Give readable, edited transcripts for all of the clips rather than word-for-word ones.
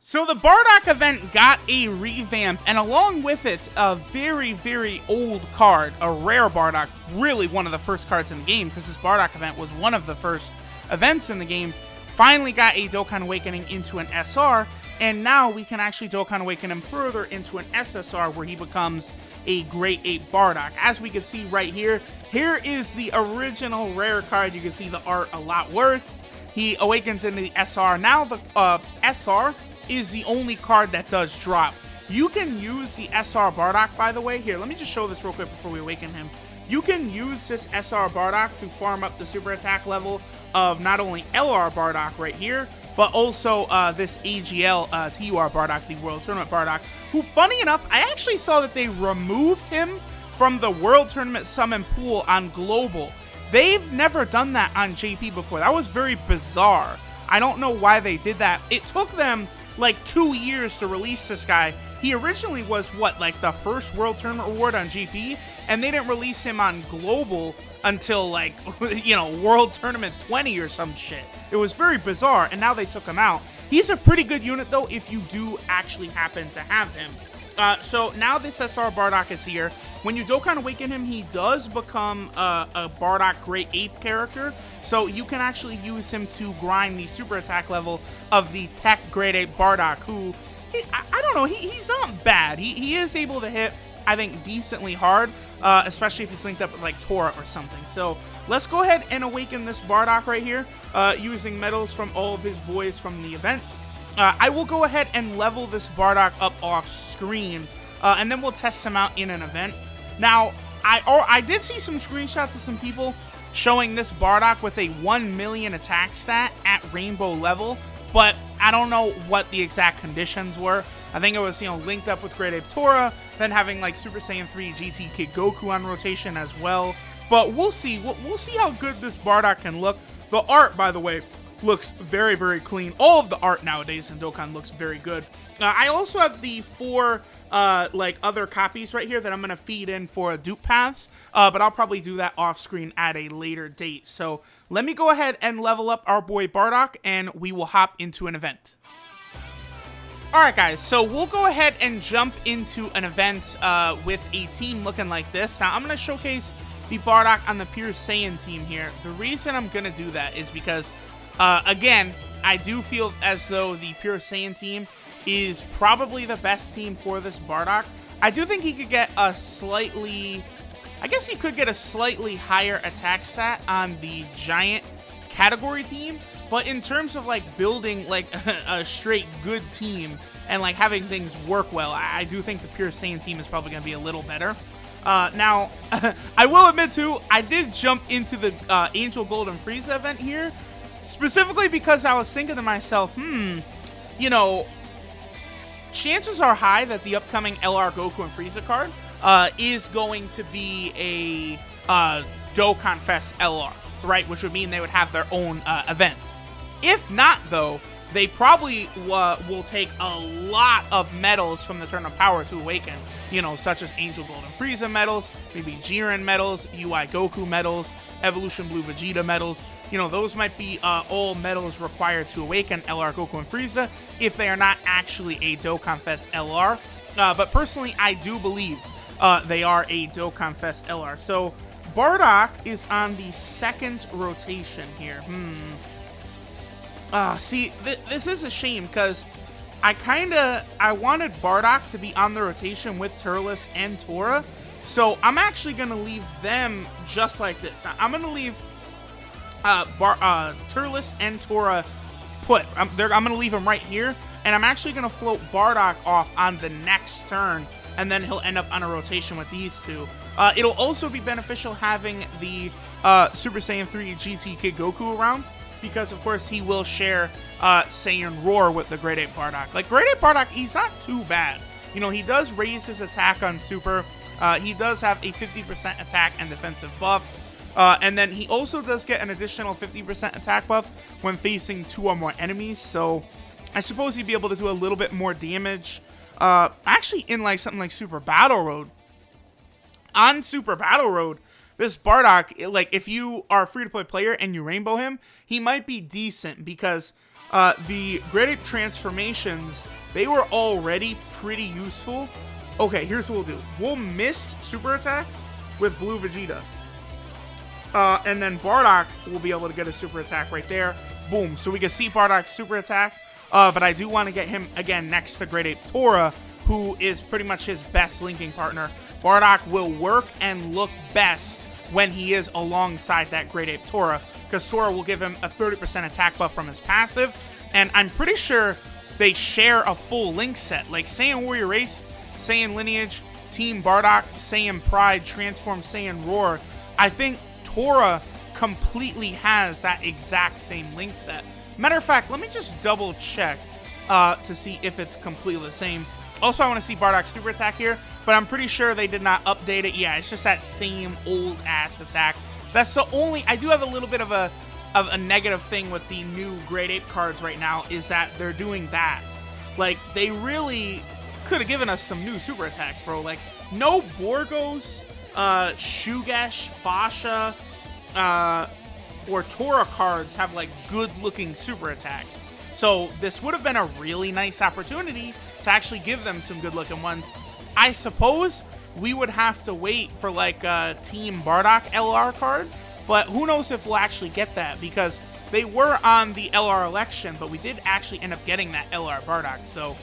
So the Bardock event got a revamp, and along with it, a very, very old card, a rare Bardock, really one of the first cards in the game, because this Bardock event was one of the first events in the game, finally got a Dokkan Awakening into an SR, and now we can actually Dokkan Awaken him further into an SSR, where he becomes a Great Ape Bardock. As we can see right here, here is the original rare card. You can see the art a lot worse. He awakens into the SR. Now the SR is the only card that does drop. You can use the SR Bardock, by the way. Here, let me just show this real quick before we awaken him. You can use this SR Bardock to farm up the super attack level of not only LR Bardock right here, but also this AGL TUR Bardock, the World Tournament Bardock, who, funny enough, I actually saw that they removed him from the World Tournament Summon Pool on Global. They've never done that on JP before. That was very bizarre. I don't know why they did that. It took them like 2 years to release this guy. He originally was, what, like the first World Tournament Reward on GP, and they didn't release him on Global until, like, you know, World Tournament 20 or some shit. It was very bizarre, and now they took him out. He's a pretty good unit, though, if you do actually happen to have him. So now this SR Bardock is here. When you Dokkan Awaken him, he does become a Bardock Great Ape character. So you can actually use him to grind the super attack level of the Tech Great Ape Bardock, who, I don't know, he's not bad. He is able to hit, I think, decently hard, especially if he's linked up with like Tora or something. So let's go ahead and awaken this Bardock right here, using medals from all of his boys from the event. I will go ahead and level this Bardock up off screen, and then we'll test him out in an event. Now, I did see some screenshots of some people showing this Bardock with a 1 million attack stat at rainbow level, but I don't know what the exact conditions were. I think it was, you know, linked up with Great Ape Tora, then having like Super Saiyan 3 GT Kid Goku on rotation as well. But we'll see. We'll see how good this Bardock can look. The art, by the way, looks very, very clean. All of the art nowadays in Dokkan looks very good. I also have the 4 like other copies right here that I'm going to feed in for dupe paths, but I'll probably do that off screen at a later date. So let me go ahead and level up our boy Bardock, and we will hop into an event. Alright guys, so we'll go ahead and jump into an event with a team looking like this. Now I'm going to showcase the Bardock on the Pure Saiyan team here. The reason I'm going to do that is because, again, I do feel as though the Pure Saiyan team is probably the best team for this Bardock. I do think he could get a slightly, I guess he could get a slightly higher attack stat on the Giant category team, but in terms of like building like a straight good team and like having things work well, I do think the Pure Saiyan team is probably going to be a little better. Now, I will admit too, I did jump into the Angel Gold and Frieza event here, specifically because I was thinking to myself, you know, chances are high that the upcoming LR Goku and Frieza card is going to be a Dokkan Fest LR, right? Which would mean they would have their own event. If not, though, they probably will take a lot of medals from the Turn of Power to awaken, you know, such as Angel Gold and Frieza medals, maybe Jiren medals, UI Goku medals, Evolution Blue Vegeta medals. You know, those might be all medals required to awaken LR Goku and Frieza if they are not actually a Dokkan Fest LR. But personally, I do believe they are a Dokkan Fest LR. So Bardock is on the 2nd rotation here. See, this is a shame because I wanted Bardock to be on the rotation with Turles and Tora. So I'm actually going to leave them just like this. I'm going to leave Turles and Tora put. I'm going to leave them right here. And I'm actually going to float Bardock off on the next turn. And then he'll end up on a rotation with these two. It'll also be beneficial having the Super Saiyan 3 GT Kid Goku around, because of course he will share Saiyan Roar with the Great Ape Bardock. Like, Great Ape Bardock, he's not too bad. You know, he does raise his attack on Super. He does have a 50% attack and defensive buff. And then he also does get an additional 50% attack buff when facing 2 or more enemies. So I suppose he'd be able to do a little bit more damage. Actually, in like something like Super Battle Road. On Super Battle Road, this Bardock, like, if you are a free-to-play player and you rainbow him, he might be decent because the Great Ape transformations, they were already pretty useful. Okay, here's what we'll do. We'll miss super attacks with Blue Vegeta. And then Bardock will be able to get a super attack right there. Boom. So we can see Bardock's super attack. But I do want to get him, again, next to Great Ape Tora, who is pretty much his best linking partner. Bardock will work and look best when he is alongside that Great Ape Tora, because Tora will give him a 30% attack buff from his passive. And I'm pretty sure they share a full link set. Like Saiyan Warrior Race, Saiyan Lineage, Team Bardock, Saiyan Pride, Transform Saiyan Roar. I think Tora completely has that exact same link set. Matter of fact, let me just double check to see if it's completely the same. Also, I want to see Bardock's super attack here, but I'm pretty sure they did not update it. Yeah, it's just that same old ass attack. That's the only, I do have a little bit of a negative thing with the new Great Ape cards right now, is that they're doing that. Like, they really could have given us some new super attacks, bro. Like, no Borgos, Shugesh, Fasha, or Tora cards have, like, good-looking super attacks. So this would have been a really nice opportunity to actually give them some good-looking ones. I suppose we would have to wait for, like, a Team Bardock LR card, but who knows if we'll actually get that, because they were on the LR election, but we did actually end up getting that LR Bardock. So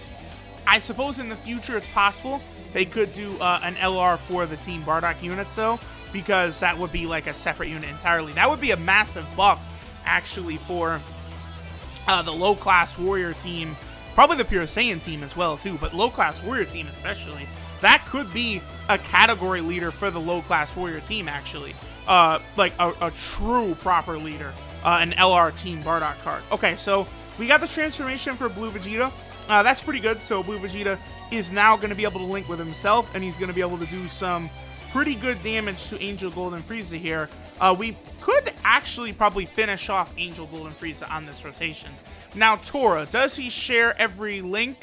I suppose in the future it's possible they could do an LR for the Team Bardock units, though, because that would be like a separate unit entirely. That would be a massive buff, actually, for the low-class warrior team, probably the Pure Saiyan team as well, too, but low-class warrior team especially. That could be a category leader for the low-class warrior team, actually. Like a true proper leader, an LR Team Bardock card. Okay, so we got the transformation for Blue Vegeta. That's pretty good. So Blue Vegeta is now going to be able to link with himself, and he's going to be able to do some pretty good damage to Angel Golden Frieza here. We could actually probably finish off Angel Golden Frieza on this rotation. Now, Tora, does he share every link?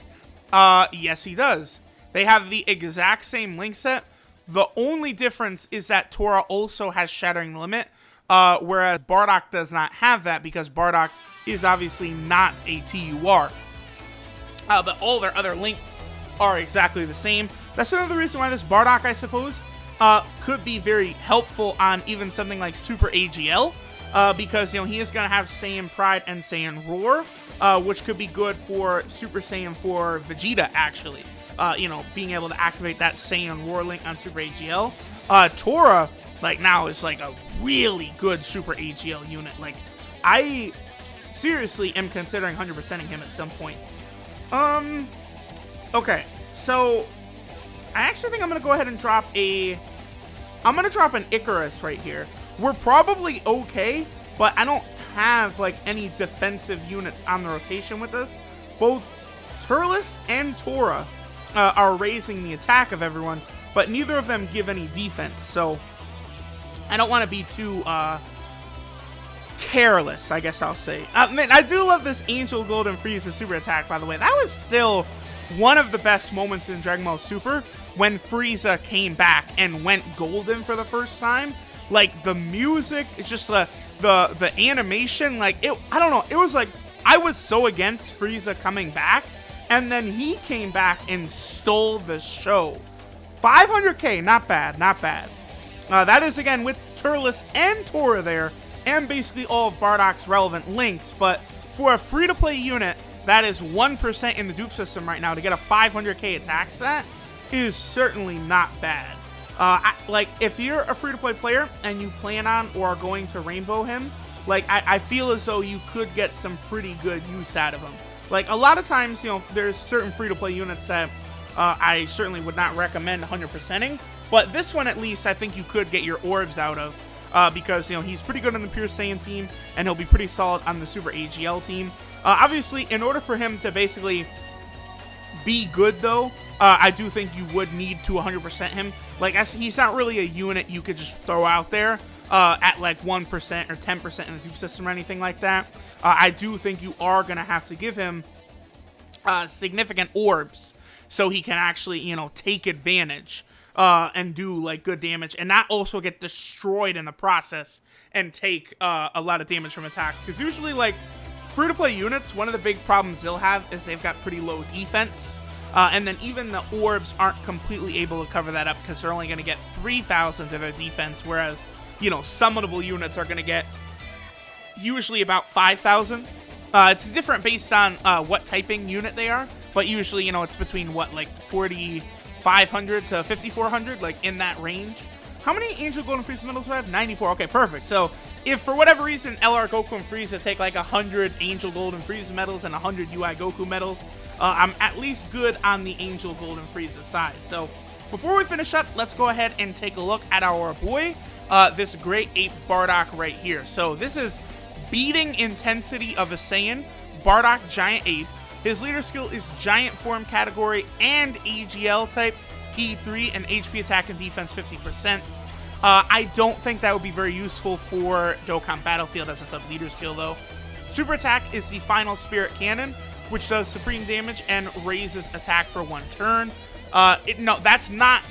Yes, he does. They have the exact same link set. The only difference is that Tora also has Shattering the Limit, whereas Bardock does not have that, because Bardock is obviously not a TUR. But all their other links are exactly the same. That's another reason why this Bardock, I suppose, could be very helpful on even something like Super AGL, because, you know, he is going to have Saiyan Pride and Saiyan Roar, which could be good for Super Saiyan 4 Vegeta, actually. You know, being able to activate that Saiyan Roar link on Super AGL. Tora, like, now is, like, a really good Super AGL unit. Like, I seriously am considering 100%ing him at some point. Okay, so I actually think I'm going to go ahead and drop an Icarus right here. We're probably okay, but I don't have, like, any defensive units on the rotation with this. Both Turles and Tora are raising the attack of everyone, but neither of them give any defense, so I don't want to be too careless, I guess I'll say. Man, I do love this Angel Golden Frieza super attack, by the way. That was still one of the best moments in Dragon Ball Super, when Frieza came back and went golden for the first time. Like, the music, it's just the animation, like, I don't know, it was like, I was so against Frieza coming back, and then he came back and stole the show. 500k, not bad, not bad. That is, again, with Turles and Tora there, and basically all of Bardock's relevant links, but for a free-to-play unit that is 1% in the dupe system right now, to get a 500k attack stat is certainly not bad. Like, if you're a free-to-play player and you plan on or are going to rainbow him, like, I feel as though you could get some pretty good use out of him. Like, a lot of times, you know, there's certain free-to-play units that I certainly would not recommend 100%ing, but this one, at least, I think you could get your orbs out of, because, you know, he's pretty good on the Pure Saiyan team, and he'll be pretty solid on the Super AGL team. Obviously, in order for him to basically be good, though, I do think you would need to 100% him. Like, he's not really a unit you could just throw out there at, like, 1% or 10% in the dupe system or anything like that. I do think you are going to have to give him significant orbs so he can actually, you know, take advantage and do like good damage, and not also get destroyed in the process and take a lot of damage from attacks. Because usually, like, free-to-play units, one of the big problems they'll have is they've got pretty low defense, and then even the orbs aren't completely able to cover that up because they're only going to get 3,000 to their defense, whereas, you know, summonable units are going to get usually about 5,000. It's different based on what typing unit they are, but usually, you know, it's between, what, like 4,500 to 5,400, like in that range. How many Angel Golden Frieza medals do I have? 94. Okay, perfect. So if for whatever reason LR Goku and Frieza take like 100 Angel Golden Frieza medals and 100 UI Goku medals, I'm at least good on the Angel Golden Frieza side. So before we finish up, let's go ahead and take a look at our boy, this great Ape Bardock right here. So this is Beating Intensity of a Saiyan, Bardock Giant Ape. His leader skill is Giant Form category and AGL type, P3, and HP attack and defense 50%. I don't think that would be very useful for Dokkan Battlefield as a sub-leader skill, though. Super attack is the Final Spirit Cannon, which does supreme damage and raises attack for 1 turn. No, that's not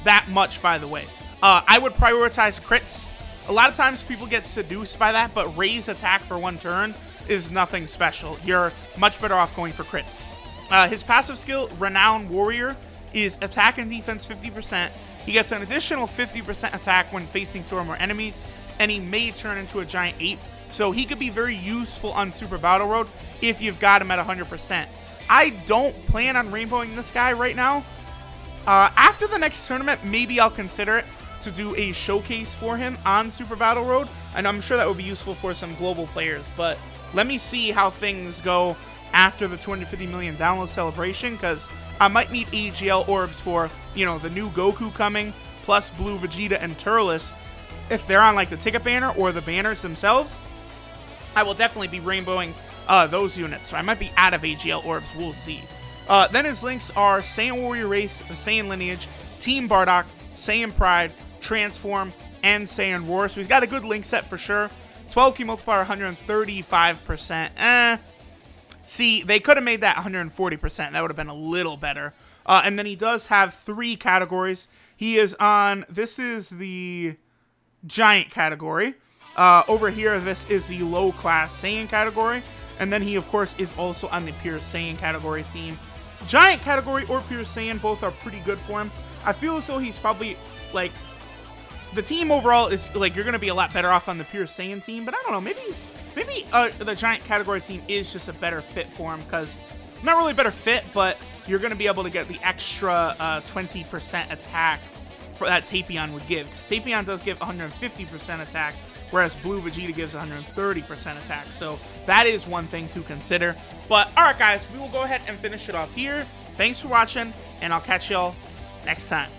that much, by the way. I would prioritize crits. A lot of times people get seduced by that, but raise attack for 1 turn is nothing special. You're much better off going for crits. His passive skill, Renowned Warrior, is attack and defense 50%. He gets an additional 50% attack when facing 2 or more enemies, and he may turn into a giant ape. So he could be very useful on Super Battle Road if you've got him at 100%. I don't plan on rainbowing this guy right now. After the next tournament, maybe I'll consider it to do a showcase for him on Super Battle Road, and I'm sure that would be useful for some global players. But let me see how things go after the 250 million download celebration, because I might need AGL orbs for, you know, the new Goku coming, plus Blue Vegeta and Turles. If they're on, like, the ticket banner or the banners themselves, I will definitely be rainbowing those units. So I might be out of AGL orbs. We'll see. Then his links are Saiyan Warrior Race, the Saiyan Lineage, Team Bardock, Saiyan Pride, Transform, and Saiyan Roar. So he's got a good link set for sure. 12 key multiplier, 135%. See, they could have made that 140%. That would have been a little better. And then he does have 3 categories. He is on, this is the Giant category. Over here, this is the low class Saiyan category. And then he, of course, is also on the Pure Saiyan category team. Giant category or Pure Saiyan, both are pretty good for him. I feel as though he's probably, like, the team overall is, like, you're going to be a lot better off on the Pure Saiyan team. But I don't know, maybe the Giant category team is just a better fit for him, because not really a better fit, but you're going to be able to get the extra 20% attack for that Tapion would give. Because Tapion does give 150% attack, whereas Blue Vegeta gives 130% attack. So that is one thing to consider. But alright guys, we will go ahead and finish it off here. Thanks for watching, and I'll catch y'all next time.